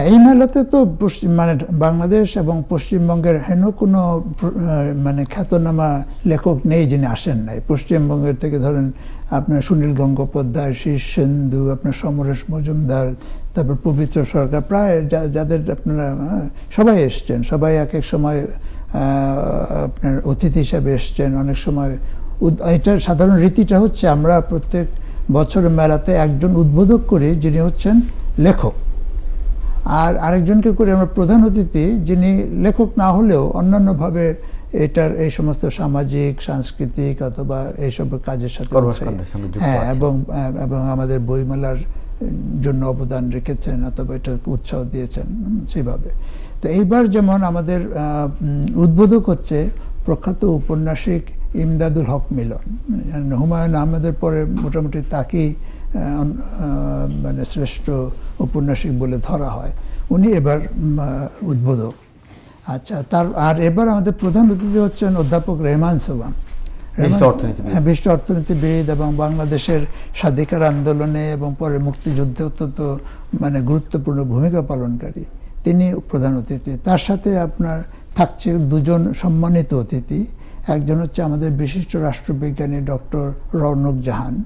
এই মেলাতে তো মানে বাংলাদেশ এবং পশ্চিমবঙ্গের হেন কোনো মানে খ্যাতনামা লেখক নেই যিনি আসেন নাই। পশ্চিমবঙ্গের থেকে ধরেন আপনার সুনীল গঙ্গোপাধ্যায়, শীর্ষেন্দু, আপনার সমরেশ মজুমদার, তারপর পবিত্র সরকার, প্রায় যাদের আপনারা সবাই এসছেন, সবাই এক এক সময় আপনার অতিথি হিসাবে এসছেন। অনেক সময় এটার সাধারণ রীতিটা হচ্ছে আমরা প্রত্যেক বছরের মেলাতে একজন উদ্বোধক করি যিনি হচ্ছেন লেখক, আর আরেকজনকে করে আমরা প্রধান অতিথি যিনি লেখক না হলেও অন্যান্যভাবে এটার এই সমস্ত সামাজিক, সাংস্কৃতিক অথবা এইসব কাজের সাথে হ্যাঁ এবং আমাদের বইমেলার জন্য অবদান রেখেছেন অথবা এটা উৎসাহ দিয়েছেন সেভাবে। তো এইবার যেমন আমাদের উদ্বোধক হচ্ছে প্রখ্যাত উপন্যাসিক ইমদাদুল হক মিলন। হুমায়ুন আহমেদের পরে মোটামুটি তাকেই মানে শ্রেষ্ঠ উপন্যাসিক বলে ধরা হয়। উনি এবার উদ্বোধক। আচ্ছা, আর এবার আমাদের প্রধান অতিথি হচ্ছেন অধ্যাপক রেহমান সোবহান, বিশিষ্ট অর্থনীতিবিদ এবং বাংলাদেশের স্বাধিকার আন্দোলনে এবং পরে মুক্তিযুদ্ধে অত্যন্ত মানে গুরুত্বপূর্ণ ভূমিকা পালনকারী। তিনি প্রধান অতিথি। তার সাথে আপনার থাকছে দুজন সম্মানিত অতিথি। একজন হচ্ছে আমাদের বিশিষ্ট রাষ্ট্রবিজ্ঞানী ডক্টর রৌনক জাহান,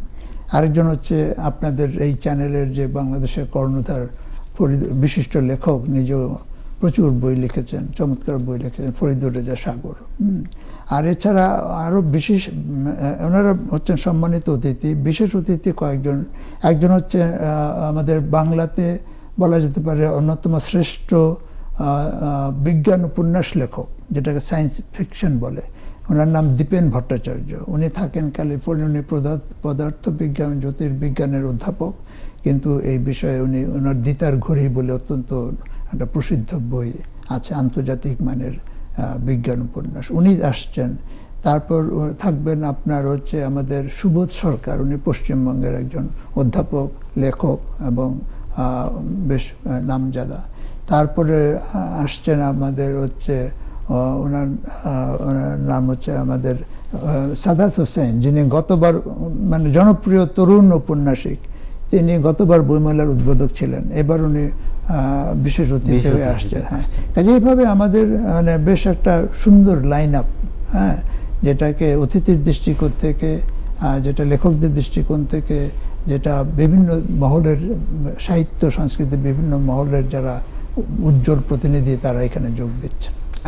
আরেকজন হচ্ছে আপনাদের এই চ্যানেলের যে বাংলাদেশের কর্ণধার বিশিষ্ট লেখক, নিজেও প্রচুর বই লিখেছেন, চমৎকার বই লিখেছেন, ফরিদুর রেজা সাগর। আর এছাড়া আরও ওনারা হচ্ছেন সম্মানিত অতিথি। বিশেষ অতিথি কয়েকজন। একজন হচ্ছে আমাদের বাংলাতে বলা যেতে পারে অন্যতম শ্রেষ্ঠ বিজ্ঞান উপন্যাস লেখক, যেটাকে সায়েন্স ফিকশন বলে। ওনার নাম দীপেন ভট্টাচার্য। উনি থাকেন ক্যালিফোর্নিয়া। উনি পদার্থবিজ্ঞান, জ্যোতির্বিজ্ঞানের অধ্যাপক, কিন্তু এই বিষয়ে ওনার দ্বিতার ঘড়ি বলে অত্যন্ত একটা প্রসিদ্ধ বই আছে, আন্তর্জাতিক মানের বিজ্ঞান উপন্যাস। উনি আসছেন। তারপর থাকবেন আপনার হচ্ছে আমাদের সুবোধ সরকার। উনি পশ্চিমবঙ্গের একজন অধ্যাপক, লেখক এবং বেশ নামজাদা। তারপরে আসছেন আমাদের হচ্ছে ওনার নাম হচ্ছে আমাদের সাদাত হোসেন, যিনি গতবার মানে জনপ্রিয় তরুণ ঔপন্যাসিক। তিনি গতবার বইমেলার উদ্বোধক ছিলেন, এবার উনি বিশেষ অতিথি হয়ে আসছেন। হ্যাঁ, কাজে এইভাবে আমাদের মানে বেশ একটা সুন্দর লাইন আপ, হ্যাঁ, যেটাকে অতিথির দৃষ্টিকোণ থেকে, যেটা লেখকদের দৃষ্টিকোণ থেকে, যেটা বিভিন্ন মহলের সাহিত্য সংস্কৃতির বিভিন্ন মহলের যারা উজ্জ্বল প্রতিনিধি তারা এখানে যোগ দিচ্ছেন।